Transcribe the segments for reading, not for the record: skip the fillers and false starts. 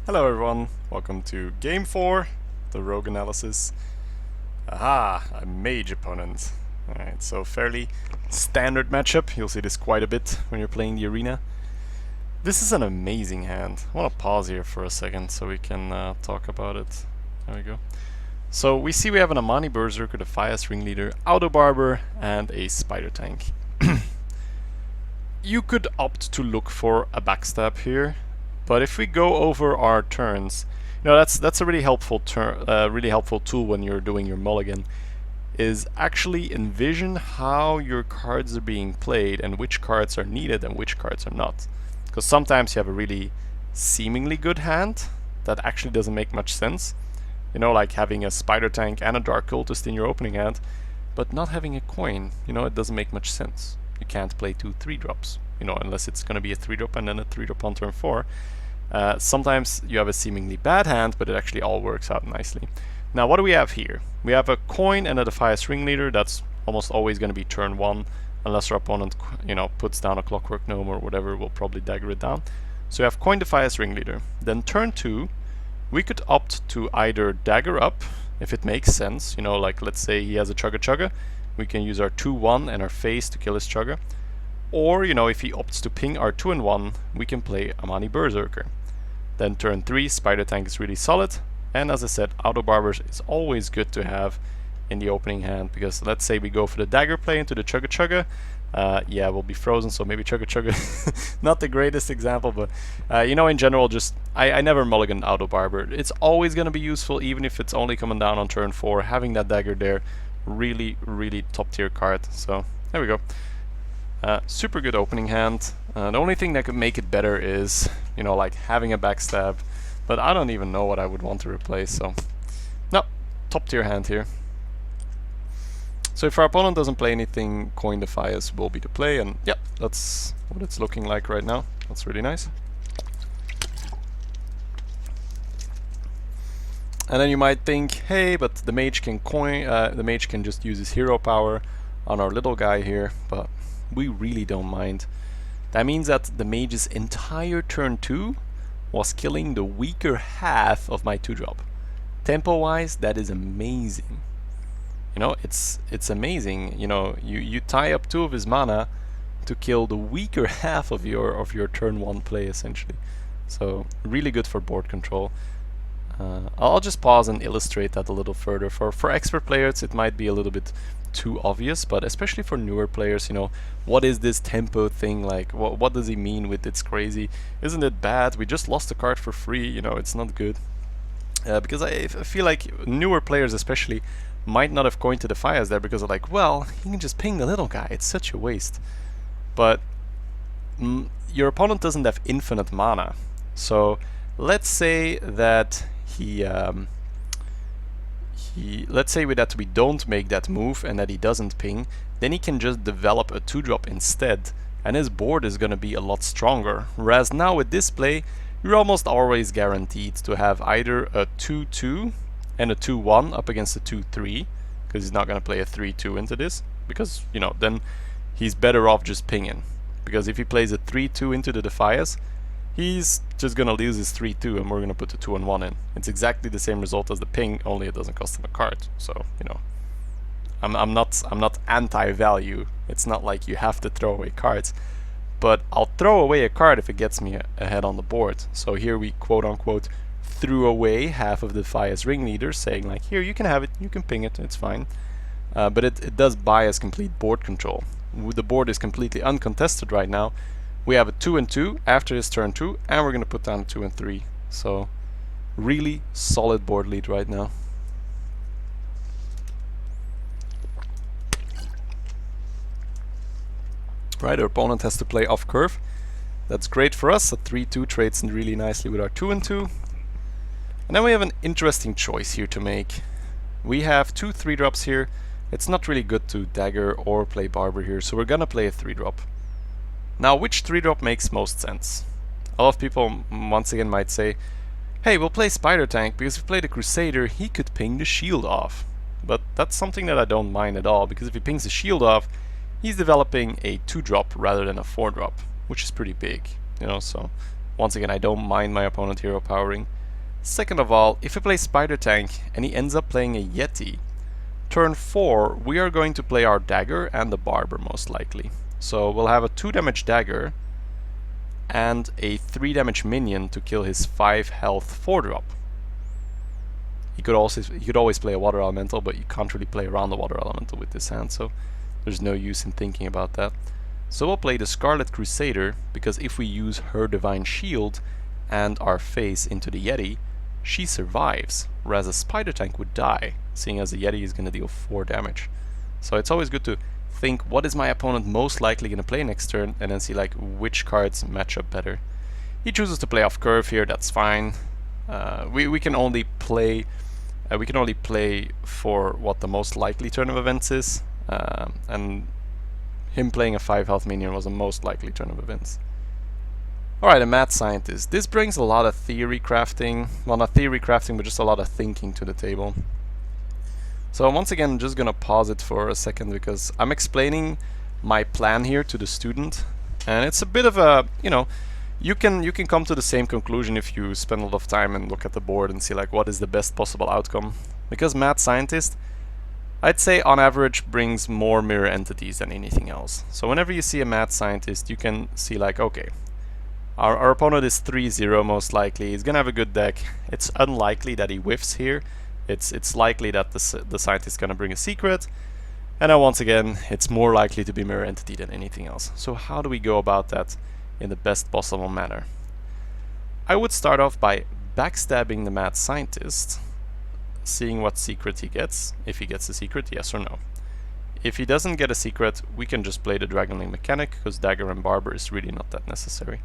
Hello everyone, welcome to Game 4, the Rogue Analysis. Aha, a mage opponent. Alright, so fairly standard matchup. You'll see this quite a bit when you're playing the arena. This is an amazing hand. I want to pause here for a second so we can talk about it. There we go. So we see we have an Amani Berserker, the Fias Ringleader, Auto Barber, and a Spider Tank. You could opt to look for a backstab here. But if we go over our turns, that's a really helpful tool when you're doing your mulligan, is actually envision how your cards are being played and which cards are needed and which cards are not. Because sometimes you have a really seemingly good hand that actually doesn't make much sense. Like having a Spider Tank and a Dark Cultist in your opening hand, but not having a coin. It doesn't make much sense. You can't play 2 3-drops. Unless it's going to be a 3-drop and then a 3-drop on turn 4. Sometimes you have a seemingly bad hand, but it actually all works out nicely. Now, what do we have here? We have a coin and a Defias Ringleader. That's almost always going to be turn 1, unless our opponent, puts down a Clockwork Gnome or whatever. We'll probably dagger it down. So we have coin Defias Ringleader. Then turn 2, we could opt to either dagger up, if it makes sense. Like let's say he has a Chugga Chugga. We can use our 2-1 and our face to kill his Chugga. Or, if he opts to ping our 2-1, we can play Amani Berserker. Then turn 3, Spider Tank is really solid. And as I said, Auto Barbers is always good to have in the opening hand. Because let's say we go for the dagger play into the Chugga Chugga. Yeah, we'll be frozen, so maybe Chugga Chugga not the greatest example. But, in general, I never mulligan Auto Barber. It's always going to be useful, even if it's only coming down on turn 4. Having that dagger there, really, really top tier card. So, there we go. Super good opening hand. The only thing that could make it better is, like having a backstab. But I don't even know what I would want to replace, so... No, top tier hand here. So if our opponent doesn't play anything, coin Defias will be the play, and yeah, that's what it's looking like right now. That's really nice. And then you might think, hey, but the mage can the mage can just use his hero power on our little guy here, but we really don't mind. That means that the mage's entire turn 2 was killing the weaker half of my 2-drop. Tempo wise, that is amazing. It's amazing. You tie up 2 of his mana to kill the weaker half of your turn 1 play essentially. So really good for board control. I'll just pause and illustrate that a little further. For expert players it might be a little bit too obvious, but especially for newer players, what is this tempo thing like? What does he mean with it's crazy? Isn't it bad? We just lost a card for free, it's not good. Because I feel like newer players especially might not have coined to the Defias there because they're like, well, he can just ping the little guy, it's such a waste. But your opponent doesn't have infinite mana. So let's say that let's say that we don't make that move and that he doesn't ping, then he can just develop a 2-drop instead, and his board is going to be a lot stronger. Whereas now with this play, you're almost always guaranteed to have either a 2-2 and a 2-1 up against a 2-3, because he's not going to play a 3-2 into this, because, then he's better off just pinging. Because if he plays a 3-2 into the Defias, he's just gonna lose his 3-2 and we're gonna put the 2-1 in. It's exactly the same result as the ping, only it doesn't cost him a card. So, I'm not anti-value. It's not like you have to throw away cards. But I'll throw away a card if it gets me ahead on the board. So here we quote unquote threw away half of the Defias Ringleader, saying like, here, you can have it, you can ping it, it's fine. But it does buy us complete board control. The board is completely uncontested right now. We have a 2-2 after his turn 2, and we're going to put down 2-3. So, really solid board lead right now. Right, our opponent has to play off curve. That's great for us. A 3-2 trades in really nicely with our 2-2. And then we have an interesting choice here to make. We have 2 3-drops here. It's not really good to dagger or play barber here, so we're going to play a 3-drop. Now, which 3-drop makes most sense? A lot of people, once again, might say, hey, we'll play Spider Tank, because if we play the Crusader, he could ping the shield off. But that's something that I don't mind at all, because if he pings the shield off, he's developing a 2-drop rather than a 4-drop, which is pretty big, so Once again, I don't mind my opponent hero powering. Second of all, if we play Spider Tank and he ends up playing a Yeti, turn 4 we are going to play our dagger and the barber most likely. So we'll have a 2 damage dagger and a 3 damage minion to kill his 5 health 4 drop. He could always play a water elemental, but you can't really play around the water elemental with this hand, so there's no use in thinking about that. So we'll play the Scarlet Crusader, because if we use her Divine Shield and our face into the Yeti, she survives, whereas a Spider Tank would die, seeing as the Yeti is going to deal 4 damage. So it's always good to think, what is my opponent most likely going to play next turn, and then see like which cards match up better. He chooses to play off curve here, that's fine. We can only play for what the most likely turn of events is, and him playing a 5 health minion was the most likely turn of events. Alright, a mad scientist. This brings a lot of theory crafting, well, not theory crafting, but just a lot of thinking to the table. So once again, I'm just gonna pause it for a second because I'm explaining my plan here to the student, and it's a bit of a, you know, you can come to the same conclusion if you spend a lot of time and look at the board and see like what is the best possible outcome. Because Mad Scientist, I'd say on average brings more mirror entities than anything else. So whenever you see a Mad Scientist, you can see like, okay, our opponent is 3-0 most likely, he's gonna have a good deck. It's unlikely that he whiffs here. It's likely that the Scientist is gonna bring a secret. And then once again, it's more likely to be mirror entity than anything else. So how do we go about that in the best possible manner? I would start off by backstabbing the Mad Scientist, seeing what secret he gets. If he gets a secret, yes or no. If he doesn't get a secret, we can just play the Dragonling mechanic, because Dagger and Barber is really not that necessary.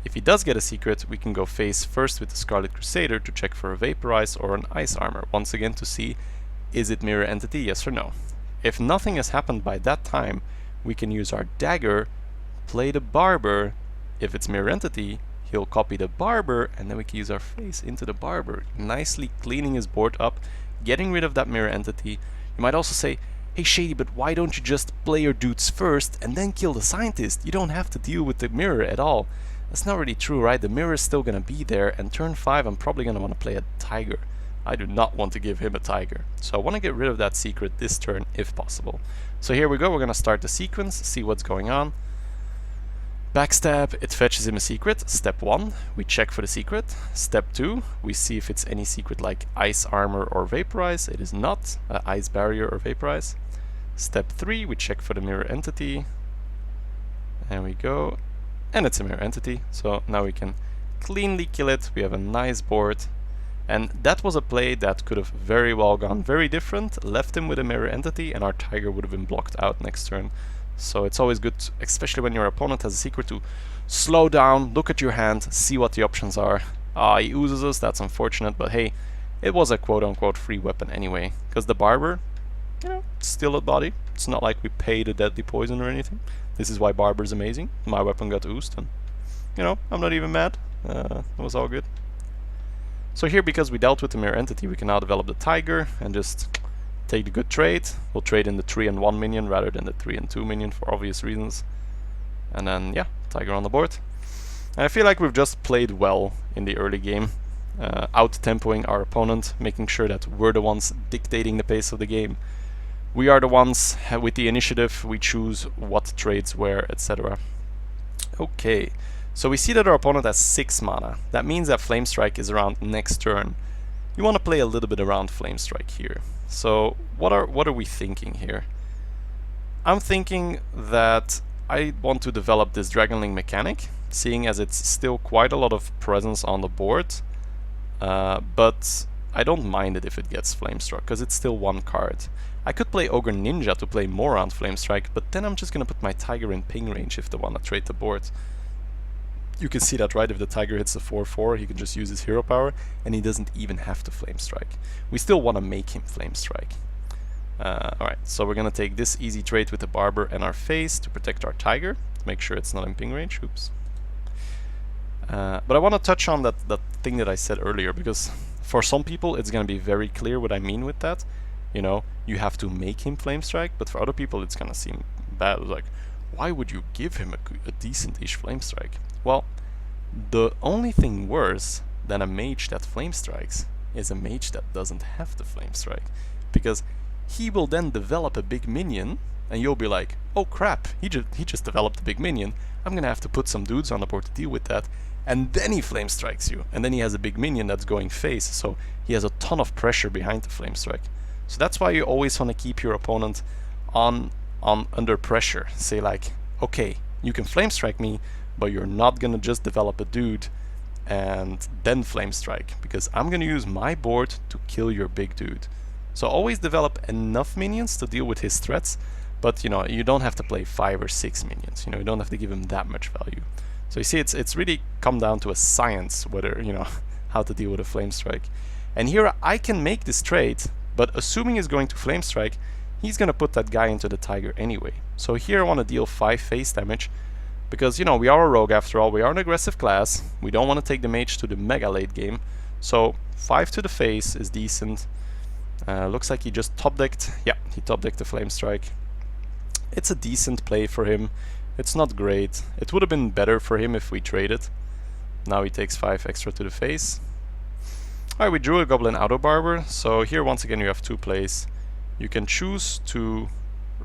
If he does get a secret, we can go face first with the Scarlet Crusader to check for a Vaporize or an Ice Armor, once again to see, is it mirror entity, yes or no. If nothing has happened by that time, we can use our Dagger, play the Barber. If it's mirror entity, he'll copy the Barber, and then we can use our face into the Barber, nicely cleaning his board up, getting rid of that mirror entity. You might also say, hey Shady, but why don't you just play your dudes first and then kill the Scientist? You don't have to deal with the mirror at all. That's not really true, right? The mirror is still gonna be there, and turn 5 I'm probably gonna want to play a Tiger. I do not want to give him a Tiger. So I want to get rid of that secret this turn if possible. So here we go, we're gonna start the sequence, see what's going on. Backstab, it fetches him a secret. Step 1, we check for the secret. Step 2, we see if it's any secret like Ice Armor or Vaporize. It is not, Ice Barrier or Vaporize. Step 3, we check for the mirror entity. There we go. And it's a mirror entity, so now we can cleanly kill it. We have a nice board. And that was a play that could have very well gone very different, left him with a mirror entity, and our Tiger would have been blocked out next turn. So it's always good, especially when your opponent has a secret, to slow down, look at your hand, see what the options are. He oozes us, that's unfortunate, but hey, it was a quote-unquote free weapon anyway. Because the Barber, you know, still a body. It's not like we paid a deadly poison or anything. This is why Barber's amazing. My weapon got oozed, and, you know, I'm not even mad. It was all good. So here, because we dealt with the mirror entity, we can now develop the Tiger and just take the good trade. We'll trade in the 3 and 1 minion rather than the 3 and 2 minion for obvious reasons. And then, yeah, Tiger on the board. And I feel like we've just played well in the early game, out-tempoing our opponent, making sure that we're the ones dictating the pace of the game. We are the ones with the initiative, we choose what trades where, etc. Okay, so we see that our opponent has 6 mana. That means that Flame Strike is around next turn. You want to play a little bit around Flame Strike here. So what are we thinking here? I'm thinking that I want to develop this Dragonling mechanic, seeing as it's still quite a lot of presence on the board, but I don't mind it if it gets Flame Struck, because it's still 1 card. I could play Ogre Ninja to play more on Flame Strike, but then I'm just gonna put my Tiger in ping range if they wanna trade the board. You can see that, right? If the Tiger hits a 4-4, he can just use his hero power, and he doesn't even have to Flame Strike. We still wanna make him Flame Strike. Alright, so we're gonna take this easy trade with the Barber and our face to protect our Tiger, to make sure it's not in ping range. Oops. But I wanna touch on that thing that I said earlier, because for some people it's gonna be very clear what I mean with that. You know, you have to make him Flame Strike, but for other people it's gonna seem bad. Like, why would you give him a decent-ish Flame Strike? Well, The only thing worse than a mage that flame strikes is a mage that doesn't have the flame strike, because he will then develop a big minion, and you'll be like, oh crap, he just developed a big minion, I'm gonna have to put some dudes on the board to deal with that, and then he flame strikes you, and then he has a big minion that's going face, so he has a ton of pressure behind the flame strike. So that's why you always want to keep your opponent on under pressure. Say like, okay, you can flame strike me, but you're not gonna just develop a dude and then flame strike, because I'm gonna use my board to kill your big dude. So always develop enough minions to deal with his threats, but you know, you don't have to play 5 or 6 minions, you know, you don't have to give him that much value. So you see, it's really come down to a science whether, you know, how to deal with a flame strike. And here I can make this trade, but assuming he's going to flame strike, he's gonna put that guy into the tiger anyway. So here I want to deal 5 face damage, because, you know, we are a rogue after all, we are an aggressive class, we don't want to take the mage to the mega late game, so 5 to the face is decent. Looks like he just top decked, yeah, he top decked the flame strike. It's a decent play for him, it's not great, it would have been better for him if we traded. Now he takes 5 extra to the face. Alright, we drew a Goblin Auto Barber, so here once again you have 2 plays. You can choose to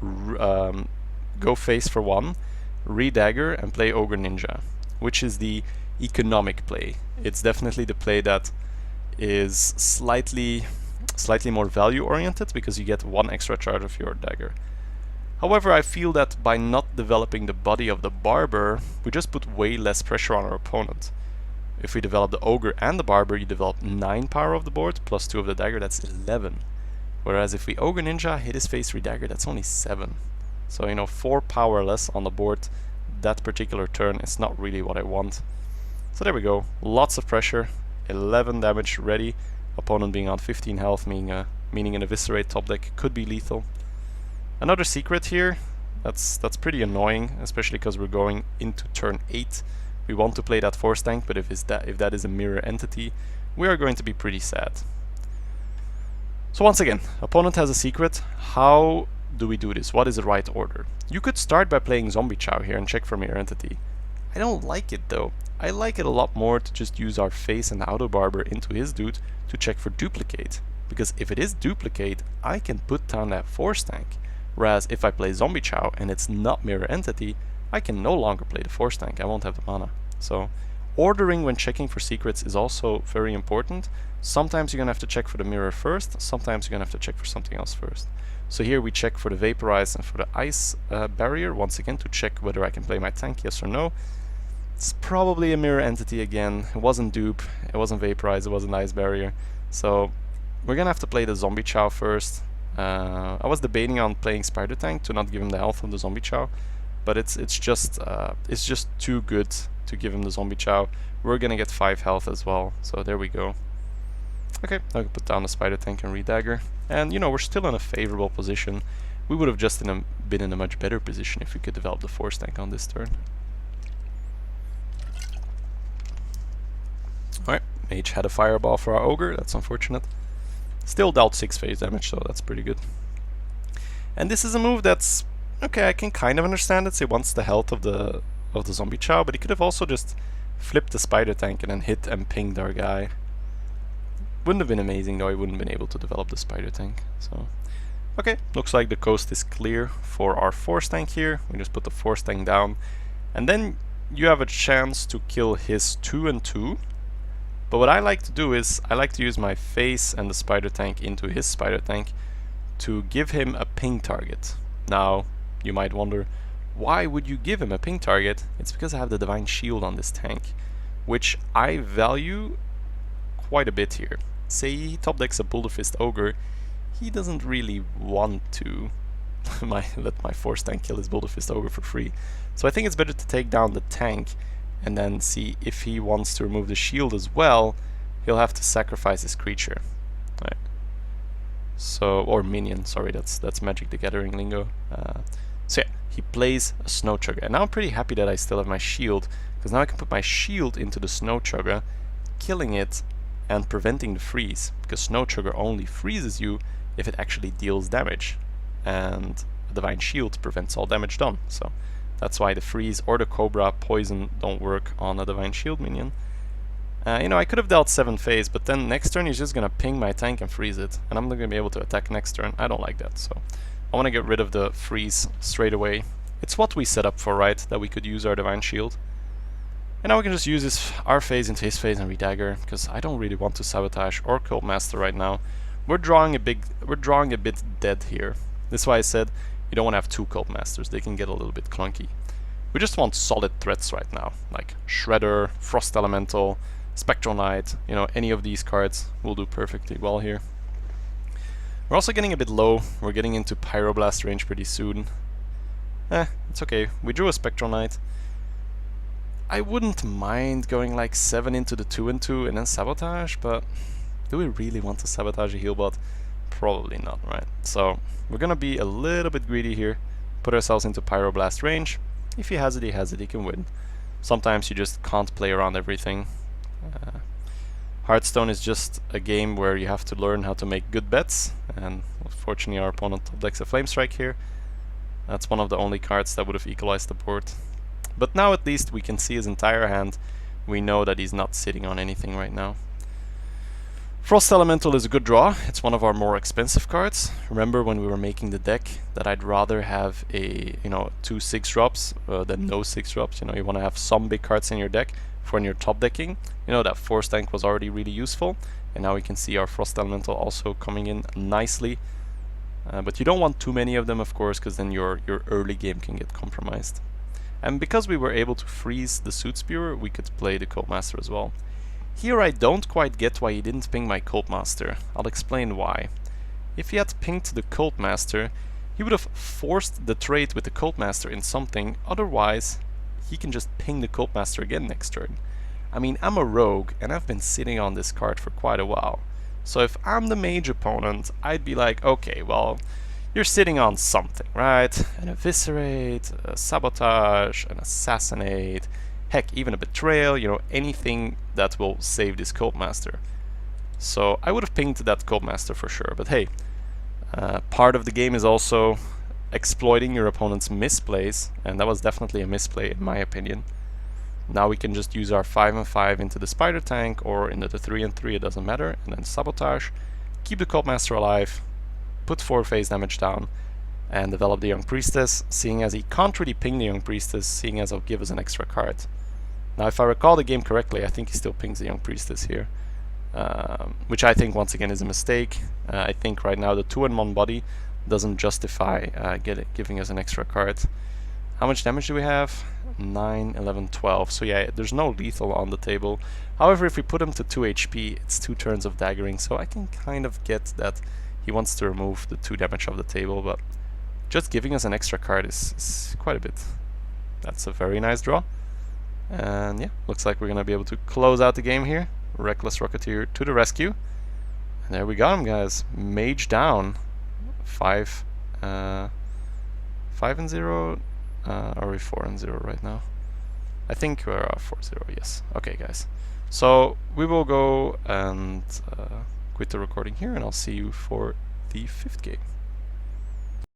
go face for 1, re-dagger and play Ogre Ninja, which is the economic play. It's definitely the play that is slightly more value oriented, because you get 1 extra charge of your dagger. However, I feel that by not developing the body of the Barber, we just put way less pressure on our opponent. If we develop the Ogre and the Barber, you develop 9 power of the board, plus 2 of the dagger, that's 11. Whereas if we Ogre Ninja, hit his face, re-dagger, that's only 7. So, you know, 4 power less on the board that particular turn is not really what I want. So there we go, lots of pressure, 11 damage ready, opponent being on 15 health, meaning an Eviscerate top deck could be lethal. Another secret here, that's pretty annoying, especially because we're going into turn 8. We want to play that force tank, but if that is a mirror entity, we are going to be pretty sad. So once again, opponent has a secret. How do we do this? What is the right order? You could start by playing Zombie Chow here and check for mirror entity. I don't like it though. I like it a lot more to just use our face and Auto Barber into his dude to check for duplicate. Because if it is duplicate, I can put down that force tank. Whereas if I play Zombie Chow and it's not mirror entity, I can no longer play the force tank, I won't have the mana. So ordering when checking for secrets is also very important. Sometimes you're gonna have to check for the mirror first, sometimes you're gonna have to check for something else first. So here we check for the vaporize and for the ice barrier, once again to check whether I can play my tank, yes or no. It's probably a mirror entity again, it wasn't dupe, it wasn't vaporize, it wasn't ice barrier. So we're gonna have to play the Zombie Chow first. I was debating on playing Spider Tank to not give him the health of the Zombie Chow, but it's just too good to give him the Zombie Chow. We're gonna get 5 health as well, so there we go. Okay, I can put down the Spider Tank and re-dagger, and you know, we're still in a favorable position. We would have just been in a much better position if we could develop the force tank on this turn. Alright, Mage had a fireball for our Ogre, that's unfortunate. Still dealt 6 phase damage, so that's pretty good. And this is a move that's okay, I can kind of understand it. So he wants the health of the Zombie Chow, but he could have also just flipped the Spider Tank and then hit and pinged our guy. Wouldn't have been amazing though, he wouldn't have been able to develop the Spider Tank. So okay, looks like the coast is clear for our force tank here. We just put the force tank down, and then you have a chance to kill his 2 and 2. But what I like to do is, I like to use my face and the Spider Tank into his Spider Tank to give him a ping target. Now, you might wonder, why would you give him a ping target? It's because I have the Divine Shield on this tank, which I value quite a bit here. Say he top decks a Boulder Fist Ogre, he doesn't really want to let my force tank kill his Boulder Fist Ogre for free. So I think it's better to take down the tank and then see if he wants to remove the shield as well, he'll have to sacrifice his creature. Right. So, or minion, sorry, that's Magic the Gathering lingo. So yeah, he plays a Snow Chugger, and now I'm pretty happy that I still have my shield, because now I can put my shield into the Snow Chugger, killing it and preventing the freeze, because Snow Chugger only freezes you if it actually deals damage, and a Divine Shield prevents all damage done. So That's why the freeze or the Cobra poison don't work on a Divine Shield minion. You know, I could have dealt 7 phase, but then next turn he's just gonna ping my tank and freeze it, and I'm not gonna be able to attack next turn. I don't like that, so I want to get rid of the freeze straight away. It's what we set up for, right? That we could use our Divine Shield. And now we can just use our phase into his phase and redagger, because I don't really want to sabotage or Cult Master right now. We're drawing a bit dead here. That's why I said you don't want to have 2 Cult Masters. They can get a little bit clunky. We just want solid threats right now, like Shredder, Frost Elemental, Spectral Knight. You know, any of these cards will do perfectly well here. We're also getting a bit low. We're getting into Pyroblast range pretty soon. It's okay. We drew a Spectral Knight. I wouldn't mind going like 7 into the 2/2 and then sabotage, but do we really want to sabotage a heal bot? Probably not, right? So we're gonna be a little bit greedy here, put ourselves into Pyroblast range. If he has it, he can win. Sometimes you just can't play around everything. Hearthstone is just a game where you have to learn how to make good bets, and fortunately our opponent top decks a Flame Strike here. That's one of the only cards that would have equalized the board. But now at least we can see his entire hand. We know that he's not sitting on anything right now. Frost Elemental is a good draw. It's one of our more expensive cards. Remember when we were making the deck that I'd rather have a 2 6-drops than no 6-drops. You know, you want to have some big cards in your deck for when you're top decking. You know, that Force Tank was already really useful, and now we can see our Frost Elemental also coming in nicely. But you don't want too many of them, of course, because then your early game can get compromised. And because we were able to freeze the Suit Spewer, we could play the Cult Master as well. Here I don't quite get why he didn't ping my Cult Master. I'll explain why. If he had pinged the Cult Master, he would have forced the trade with the Cult Master in something, otherwise he can just ping the Cult Master again next turn. I mean, I'm a rogue, and I've been sitting on this card for quite a while. So if I'm the mage opponent, I'd be like, okay, well, you're sitting on something, right? An Eviscerate, a Sabotage, an Assassinate, heck, even a Betrayal, you know, anything that will save this Cult Master. So I would have pinged that Cult Master for sure, but hey, part of the game is also exploiting your opponent's misplays, and that was definitely a misplay in my opinion. Now we can just use our 5 and 5 into the Spider Tank or into the 3 and 3, it doesn't matter, and then Sabotage, keep the Cult Master alive, put 4 phase damage down, and develop the Young Priestess, seeing as he can't really ping the Young Priestess, seeing as it'll give us an extra card. Now if I recall the game correctly, I think he still pings the Young Priestess here, which I think once again is a mistake. I think right now the 2-in-1 body doesn't justify giving us an extra card. How much damage do we have? 9, 11, 12. So yeah, there's no lethal on the table. However, if we put him to 2 HP, it's 2 turns of daggering, so I can kind of get that he wants to remove the 2 damage off the table, but just giving us an extra card is quite a bit. That's a very nice draw. And yeah, looks like we're going to be able to close out the game here. Reckless Rocketeer to the rescue. And there we got him, guys. Mage down. 5 and 0. Are we 4 and 0 right now? I think we're 4-0, yes. Okay, guys. So we will go and quit the recording here, and I'll see you for the 5th game.